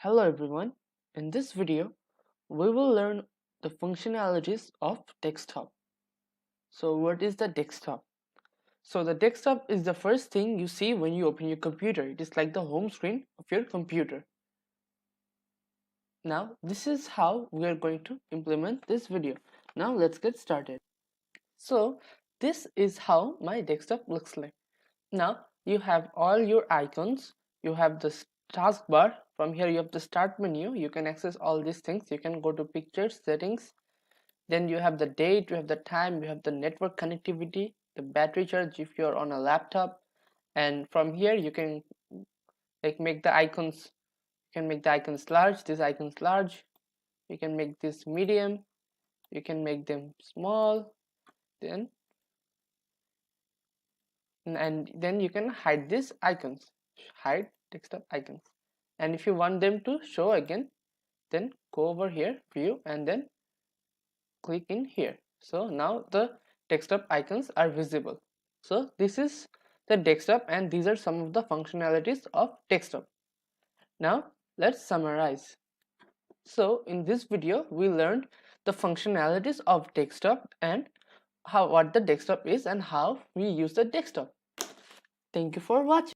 Hello everyone. In this video, we will learn the functionalities of desktop. So what is the desktop? So the desktop is the first thing you see when you open your computer. It is like the home screen of your computer. Now this is how we are going to implement this video. Now let's get started. So this is how my desktop looks like. Now you have all your icons. You have the taskbar. From here you have the start menu. You can access all these things. You can go to pictures, settings. Then you have the date, you have the time, you have the network connectivity, the battery charge if you're on a laptop. And from here you can make the icons. You can make the icons large, this icons large. You can make this medium. You can make them small. Then and then you can hide these icons, hide desktop icons. And if you want them to show again, then go over here, view, and then click in here. So now the desktop icons are visible. So this is the desktop, and these are some of the functionalities of desktop. Now let's summarize. So in this video we learned the functionalities of desktop and what the desktop is and how we use the desktop. Thank you for watching.